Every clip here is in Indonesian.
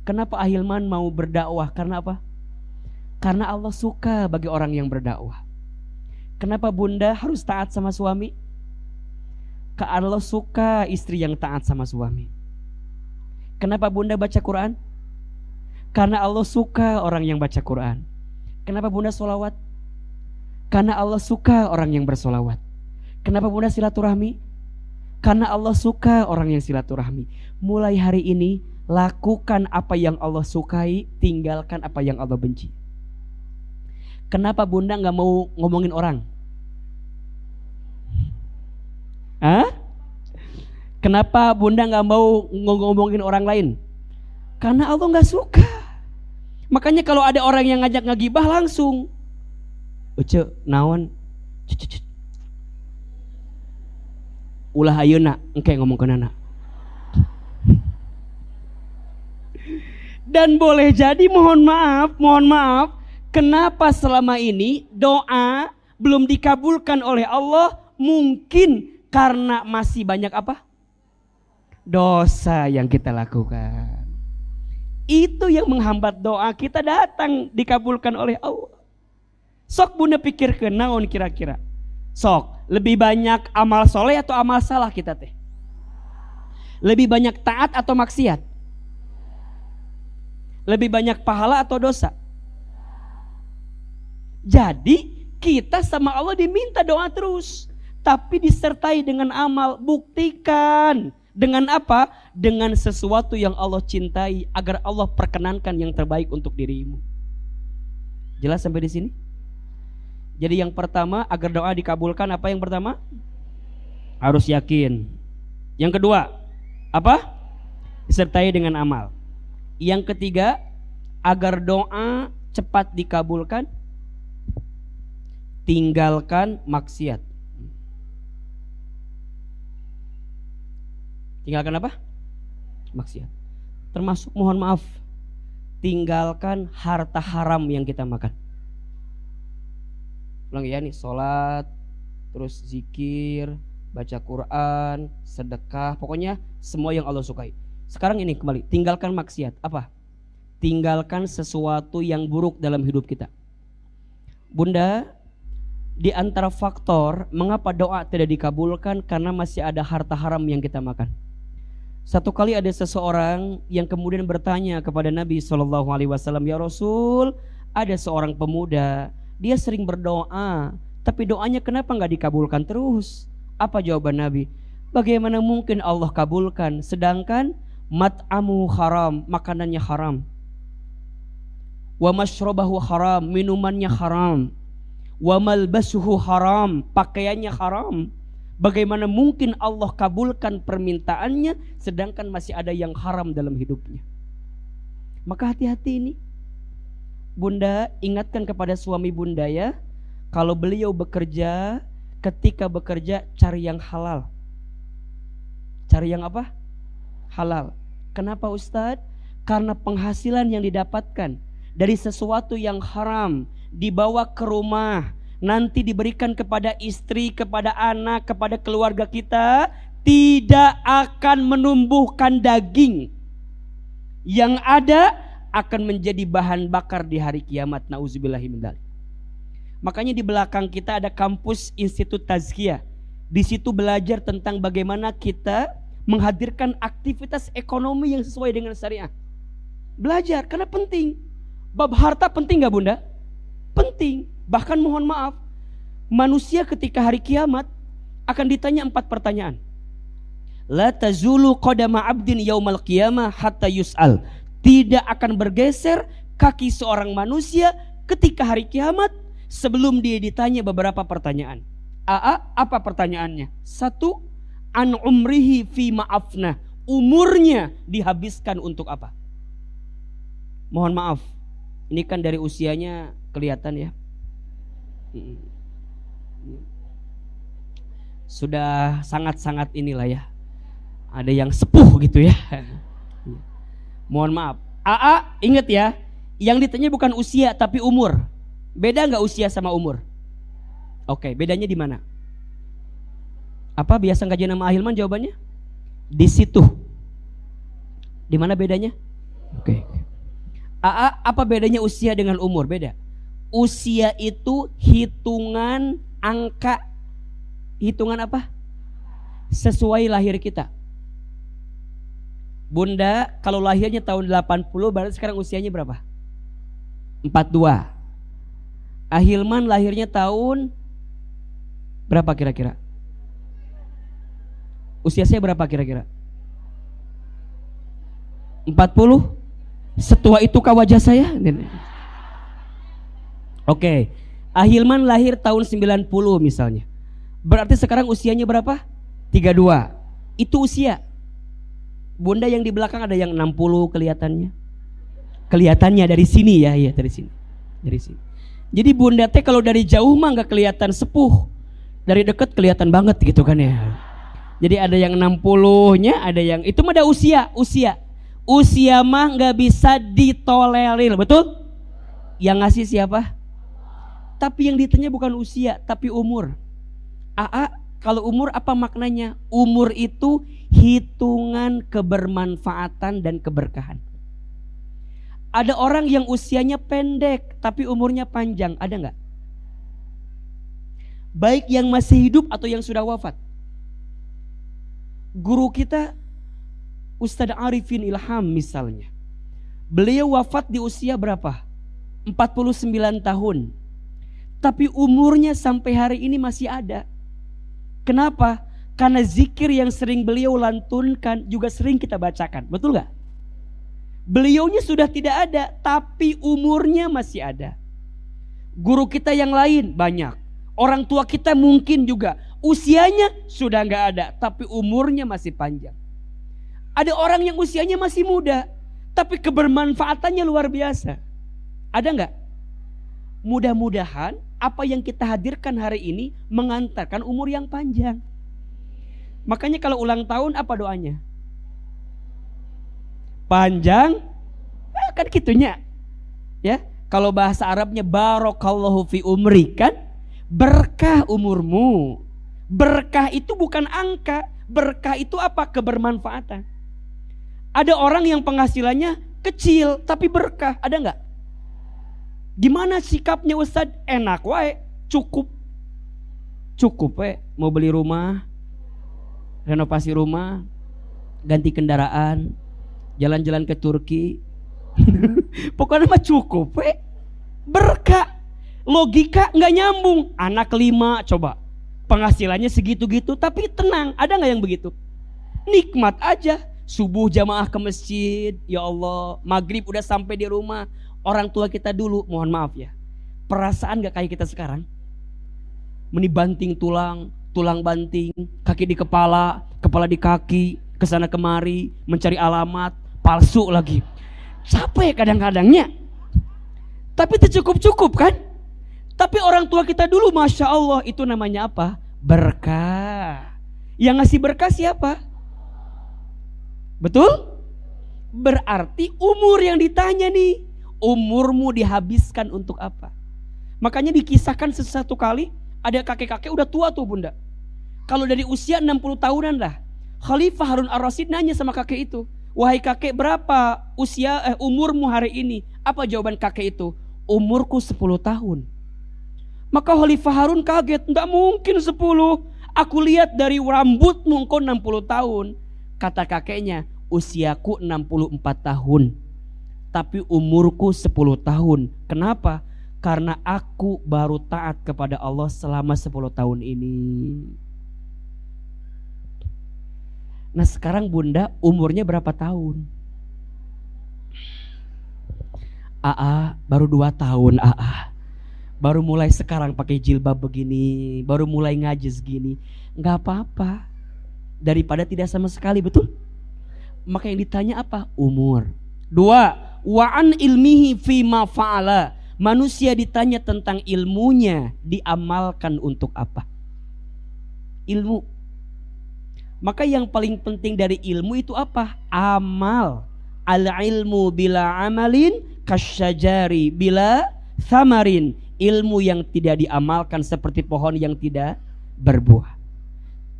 Kenapa Ahilman mau berdakwah? Karena apa? Karena Allah suka bagi orang yang berdakwah. Kenapa Bunda harus taat sama suami? Karena Allah suka istri yang taat sama suami. Kenapa Bunda baca Quran? Karena Allah suka orang yang baca Quran. Kenapa Bunda sholawat? Karena Allah suka orang yang bersolawat. Kenapa Bunda silaturahmi? Karena Allah suka orang yang silaturahmi. Mulai hari ini lakukan apa yang Allah sukai, tinggalkan apa yang Allah benci. Kenapa Bunda gak mau ngomongin orang? Hah? Kenapa Bunda gak mau ngomongin orang lain? Karena Allah gak suka. Makanya kalau ada orang yang ngajak ngegibah langsung, Uce, naon? Ulah ayeuna engke ngomong ke nana. Dan boleh jadi mohon maaf, kenapa selama ini doa belum dikabulkan oleh Allah? Mungkin karena masih banyak apa? Dosa yang kita lakukan. Itu yang menghambat doa kita datang dikabulkan oleh Allah. Sok Bunda pikirkeun naon kira-kira? Sok, lebih banyak amal soleh atau amal salah kita teh? Lebih banyak taat atau maksiat? Lebih banyak pahala atau dosa? Jadi kita sama Allah diminta doa terus, tapi disertai dengan amal. Buktikan dengan apa? Dengan sesuatu yang Allah cintai, agar Allah perkenankan yang terbaik untuk dirimu. Jelas sampai di sini? Jadi yang pertama, agar doa dikabulkan, apa yang pertama? Harus yakin. Yang kedua, apa? Disertai dengan amal. Yang ketiga, agar doa cepat dikabulkan, tinggalkan maksiat. Tinggalkan apa? Maksiat. Termasuk mohon maaf, tinggalkan harta haram yang kita makan. Ulang ya nih, sholat, terus zikir, baca Quran, sedekah, pokoknya semua yang Allah sukai. Sekarang ini kembali, tinggalkan maksiat. Apa? Tinggalkan sesuatu yang buruk dalam hidup kita. Bunda, di antara faktor mengapa doa tidak dikabulkan karena masih ada harta haram yang kita makan. Satu kali ada seseorang yang kemudian bertanya kepada Nabi SAW, ya Rasul, ada seorang pemuda, dia sering berdoa, tapi doanya kenapa gak dikabulkan terus? Apa jawaban Nabi? Bagaimana mungkin Allah kabulkan sedangkan mat'amu haram, makanannya haram, wa mashrabahu haram, minumannya haram, wa malbasuhu haram, pakaiannya haram. Bagaimana mungkin Allah kabulkan permintaannya sedangkan masih ada yang haram dalam hidupnya? Maka hati-hati ini. Bunda, ingatkan kepada suami Bunda ya, kalau beliau bekerja, ketika bekerja cari yang halal. Cari yang apa? Halal. Kenapa Ustadz? Karena penghasilan yang didapatkan dari sesuatu yang haram dibawa ke rumah, nanti diberikan kepada istri, kepada anak, kepada keluarga kita, tidak akan menumbuhkan daging. Yang ada akan menjadi bahan bakar di hari kiamat. Nauzubillahi min dzalik. Makanya di belakang kita ada kampus Institut Tazkiyah. Di situ belajar tentang bagaimana kita menghadirkan aktivitas ekonomi yang sesuai dengan syariah. Belajar karena penting. Bab harta penting gak Bunda? Penting. Bahkan mohon maaf, manusia ketika hari kiamat akan ditanya 4 pertanyaan. La tazulu qadama abdin yaumal qiyamah hatta yus'al. Tidak akan bergeser kaki seorang manusia ketika hari kiamat sebelum dia ditanya beberapa pertanyaan. Apa pertanyaannya? 1, an umrihi fi ma'afna. Umurnya dihabiskan untuk apa? Mohon maaf, ini kan dari usianya kelihatan ya. Sudah sangat-sangat inilah ya. Ada yang sepuh gitu ya. Mohon maaf. Ingat ya, yang ditanya bukan usia tapi umur. Beda nggak usia sama umur? Oke, bedanya di mana? Apa biasa kajian nama Ahilman jawabannya? Di situ. Di mana bedanya? Oke. AA, apa bedanya usia dengan umur? Beda. Usia itu hitungan angka. Hitungan apa? Sesuai lahir kita. Bunda kalau lahirnya tahun 80 berarti sekarang usianya berapa? 42. Ahilman lahirnya tahun berapa kira-kira? Usia saya berapa kira-kira? 40? Setua itukah wajah saya? Oke. Ahilman lahir tahun 90 misalnya. Berarti sekarang usianya berapa? 32. Itu usia. Bunda yang di belakang ada yang 60 kelihatannya. Kelihatannya dari sini ya, iya dari sini. Dari sini. Jadi bunda teh kalau dari jauh mah nggak kelihatan sepuh. Dari dekat kelihatan banget gitu kan ya. Jadi ada yang 60-nya, ada yang itu mah ada usia. Usia mah nggak bisa ditolerir, betul? Yang ngasih siapa? Tapi yang ditanya bukan usia, tapi umur. AA, kalau umur apa maknanya? Umur itu hitungan kebermanfaatan dan keberkahan. Ada orang yang usianya pendek tapi umurnya panjang, ada nggak? Baik yang masih hidup atau yang sudah wafat. Guru kita Ustadz Arifin Ilham misalnya, beliau wafat di usia berapa? 49 tahun. Tapi umurnya sampai hari ini masih ada. Kenapa? Karena zikir yang sering beliau lantunkan juga sering kita bacakan. Betul gak? Beliaunya sudah tidak ada, tapi umurnya masih ada. Guru kita yang lain banyak. Orang tua kita mungkin juga usianya sudah gak ada, tapi umurnya masih panjang. Ada orang yang usianya masih muda, tapi kebermanfaatannya luar biasa. Ada gak? Mudah-mudahan apa yang kita hadirkan hari ini mengantarkan umur yang panjang. Makanya kalau ulang tahun apa doanya? Panjang, kan gitunya. Ya, kalau bahasa Arabnya barakallahu fi umri, kan berkah umurmu. Berkah itu bukan angka, berkah itu apa? Kebermanfaatan. Ada orang yang penghasilannya kecil tapi berkah, ada nggak? Gimana sikapnya Ustadz? Enak wae, cukup we, mau beli rumah, renovasi rumah, ganti kendaraan, jalan-jalan ke Turki. Pokoknya mah cukup we, berkah. Logika nggak nyambung. Anak 5 coba, penghasilannya segitu-gitu tapi tenang, ada nggak yang begitu? Nikmat aja. Subuh jamaah ke masjid, ya Allah, maghrib udah sampai di rumah. Orang tua kita dulu, mohon maaf ya, perasaan gak kayak kita sekarang? Menibanting tulang, tulang banting, kaki di kepala, kepala di kaki, kesana kemari, mencari alamat, palsu lagi. Capek kadang-kadangnya. Tapi itu cukup-cukup kan? Tapi orang tua kita dulu, Masya Allah, itu namanya apa? Berkah. Yang ngasih berkah siapa? Betul? Berarti umur yang ditanya nih, umurmu dihabiskan untuk apa? Makanya dikisahkan sesuatu kali ada kakek-kakek udah tua tuh bunda. Kalau dari usia 60 tahunan lah, Khalifah Harun Ar-Rasyid nanya sama kakek itu, wahai kakek, berapa umurmu hari ini? Apa jawaban kakek itu? Umurku 10 tahun. Maka Khalifah Harun kaget, enggak mungkin 10. Aku lihat dari rambutmu engkau 60 tahun. Kata kakeknya, usiaku 64 tahun. Tapi umurku 10 tahun. Kenapa? Karena aku baru taat kepada Allah selama 10 tahun ini. Nah sekarang bunda umurnya berapa tahun? AA baru 2 tahun AA. Baru mulai sekarang pakai jilbab begini, baru mulai ngaji segini. Gak apa-apa, daripada tidak sama sekali, betul? Maka yang ditanya apa? Umur. 2, wa'an ilmihi fima fa'ala. Manusia ditanya tentang ilmunya, diamalkan untuk apa? Ilmu. Maka yang paling penting dari ilmu itu apa? Amal. Al-ilmu bila amalin kasyajari bila thamarin. Ilmu yang tidak diamalkan seperti pohon yang tidak berbuah.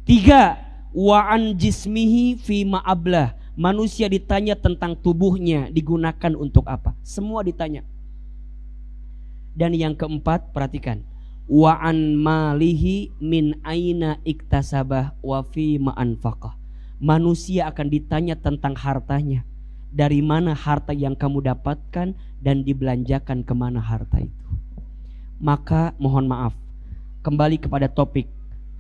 3, wa'an jismihi fima ablah. Manusia ditanya tentang tubuhnya digunakan untuk apa. Semua ditanya. Dan yang keempat, perhatikan. Wa an malihi min aina iktasabah wa fi ma anfaqah. Manusia akan ditanya tentang hartanya. Dari mana harta yang kamu dapatkan dan dibelanjakan kemana harta itu. Maka mohon maaf, kembali kepada topik.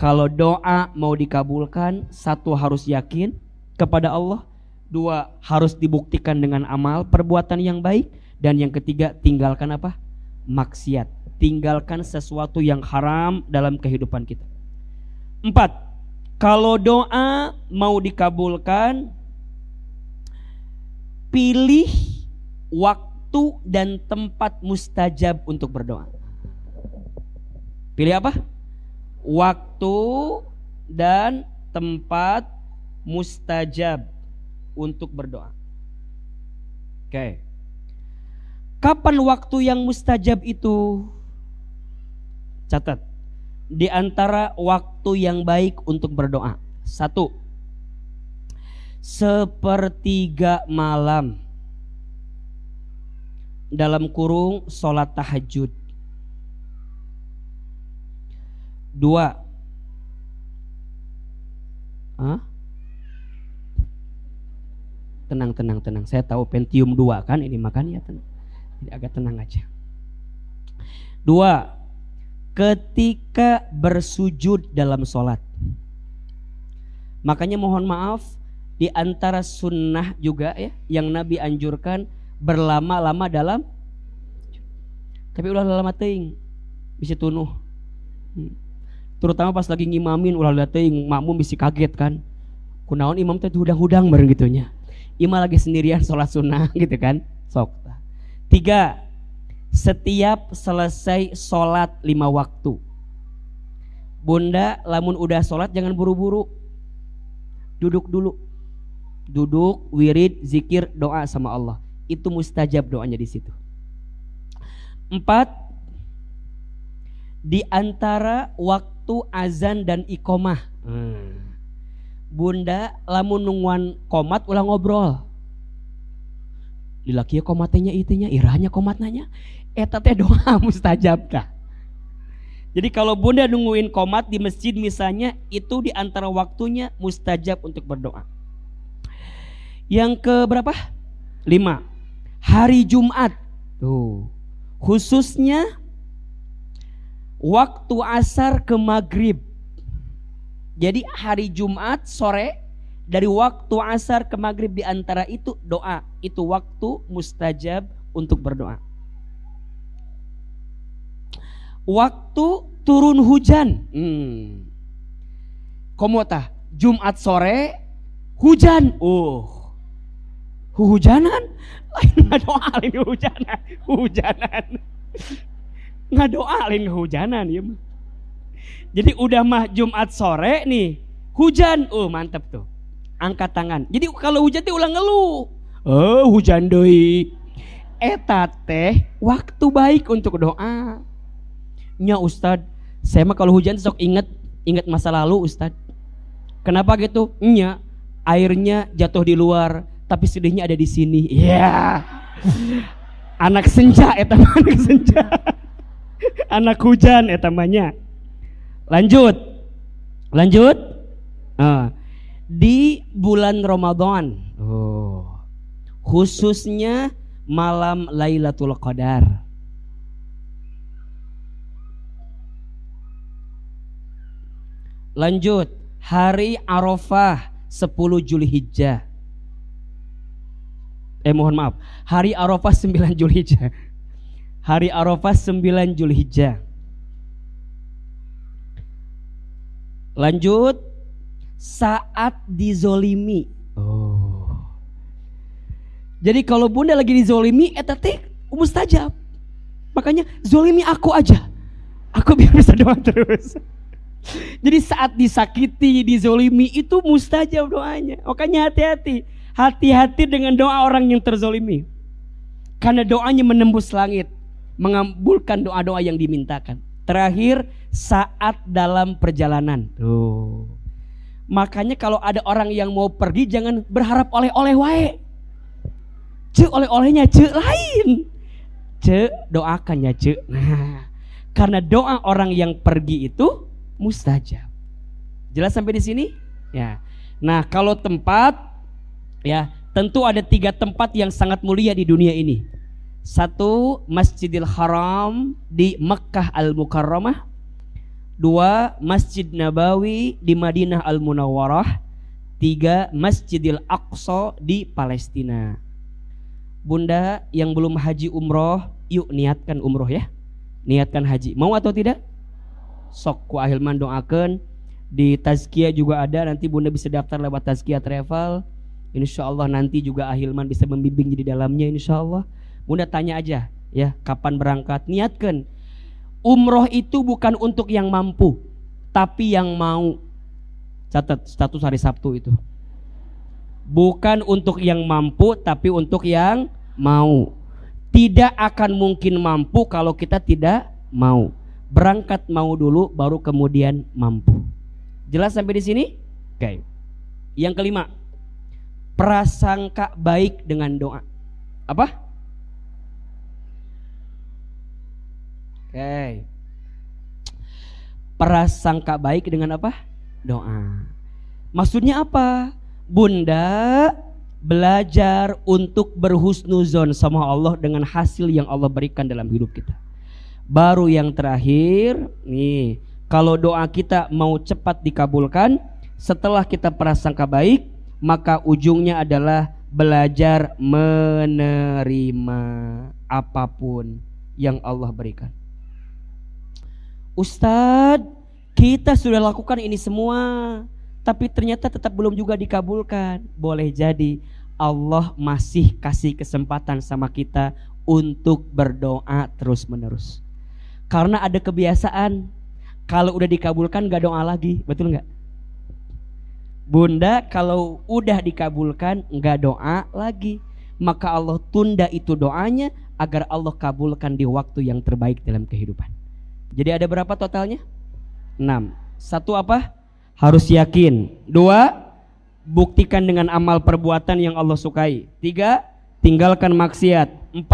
Kalau doa mau dikabulkan, satu harus yakin kepada Allah, dua harus dibuktikan dengan amal perbuatan yang baik, dan yang ketiga tinggalkan apa? Maksiat. Tinggalkan sesuatu yang haram dalam kehidupan kita. 4. Kalau doa mau dikabulkan, pilih waktu dan tempat mustajab untuk berdoa. Pilih apa? Waktu dan tempat mustajab untuk berdoa. Oke. Kapan waktu yang mustajab itu? Catat. Di antara waktu yang baik untuk berdoa. 1. Sepertiga malam. Dalam kurung sholat tahajud. 2. Tenang. Saya tahu Pentium 2 kan ini, makanya tenang. Jadi agak tenang aja. 2. Ketika bersujud dalam sholat. Makanya mohon maaf, di antara sunnah juga ya yang Nabi anjurkan berlama-lama dalam. Tapi ulah lama teuing bisa tunuh. Terutama pas lagi ngimamin ulah teuing makmum bisa kaget kan. Kunaon imam teh hudang-hudang bareng gitunya. Imam lagi sendirian sholat sunnah gitu kan. Sok. 3. Setiap selesai sholat 5 waktu. Bunda lamun udah sholat jangan buru-buru. Duduk dulu. Duduk, wirid, zikir, doa sama Allah. Itu mustajab doanya di situ. 4. Di antara waktu azan dan iqomah. Bunda lamun nungguan komat ulah ngobrol. Dilaki komatnya itunya, irahnya komatnanya. Eta teh doa mustajab kah? Jadi kalau bunda nungguin komat di masjid misalnya, itu di antara waktunya mustajab untuk berdoa. Yang ke berapa? 5. Hari Jumat. Tuh. Khususnya waktu asar ke maghrib. Jadi hari Jumat sore dari waktu asar ke maghrib, di antara itu doa. Itu waktu mustajab untuk berdoa. Waktu turun hujan. Komotah Jumat sore hujan. Hujanan. Lain ngadoa lain hujanan. Hujanan. Ngadoa lain hujanan ya. Jadi udah mah Jumat sore nih, hujan. Mantep tuh. Angkat tangan. Jadi kalau hujan teh ulang ngeluh. Hujan deui. Eta teh waktu baik untuk doa. Nya Ustad, saya mah kalau hujan sok inget masa lalu Ustad. Kenapa gitu? Nya airnya jatuh di luar, tapi sedihnya ada di sini. Ya. Anak senja eta mah anak senja. Anak hujan eta mahnya. Lanjut. Di bulan Ramadan, khususnya malam Lailatul Qadar. Lanjut, hari Arafah 10 Zulhijjah. Mohon maaf, hari Arafah 9 Zulhijjah. Hari Arafah 9 Zulhijjah. Lanjut, saat dizolimi. Jadi kalau bunda lagi dizolimi, eta teh mustajab. Makanya zolimi aku aja, aku biar bisa doa terus. Jadi saat disakiti, dizolimi itu mustajab doanya. Makanya hati-hati dengan doa orang yang terzolimi. Karena doanya menembus langit, mengabulkan doa-doa yang dimintakan. Terakhir, saat dalam perjalanan. Makanya kalau ada orang yang mau pergi jangan berharap oleh-oleh wae. Cek oleh-olehnya cek lain. Cek doakan ya cek. Nah, karena doa orang yang pergi itu mustajab. Jelas sampai di sini? Ya. Nah, kalau tempat ya, tentu ada 3 tempat yang sangat mulia di dunia ini. 1, Masjidil Haram di Mekkah Al-Mukarramah. 2, Masjid Nabawi di Madinah Al-Munawwarah. 3, Masjidil Aqsa di Palestina. Bunda yang belum haji umroh, yuk niatkan umroh ya. Niatkan haji. Mau atau tidak? Sok ku ahilman doakan. Di Tazkiyah juga ada, nanti bunda bisa daftar lewat Tazkiyah Travel. Insya Allah nanti juga ahilman bisa membimbing di dalamnya insya Allah. Bunda tanya aja ya, kapan berangkat, niatkan. Umroh itu bukan untuk yang mampu, tapi yang mau. Catat status hari Sabtu itu. Bukan untuk yang mampu, tapi untuk yang mau. Tidak akan mungkin mampu kalau kita tidak mau. Berangkat mau dulu, baru kemudian mampu. Jelas sampai di sini? Oke. Yang kelima, prasangka baik dengan doa. Apa? Oke. Prasangka baik dengan apa? Doa. Maksudnya apa? Bunda belajar untuk berhusnuzon sama Allah dengan hasil yang Allah berikan dalam hidup kita. Baru yang terakhir nih, kalau doa kita mau cepat dikabulkan, setelah kita prasangka baik, maka ujungnya adalah belajar menerima apapun yang Allah berikan. Ustadz, kita sudah lakukan ini semua, tapi ternyata tetap belum juga dikabulkan. Boleh jadi Allah masih kasih kesempatan sama kita untuk berdoa terus menerus. Karena ada kebiasaan, kalau udah dikabulkan gak doa lagi, betul gak? Bunda kalau udah dikabulkan gak doa lagi, maka Allah tunda itu doanya agar Allah kabulkan di waktu yang terbaik dalam kehidupan. Jadi ada berapa totalnya? 6. 1 apa? Harus yakin. 2, buktikan dengan amal perbuatan yang Allah sukai. 3, tinggalkan maksiat. 4,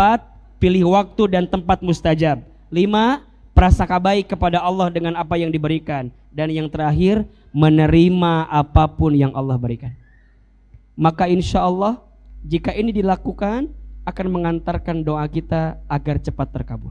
pilih waktu dan tempat mustajab. 5, prasangka baik kepada Allah dengan apa yang diberikan. Dan yang terakhir, menerima apapun yang Allah berikan. Maka insya Allah jika ini dilakukan akan mengantarkan doa kita agar cepat terkabul.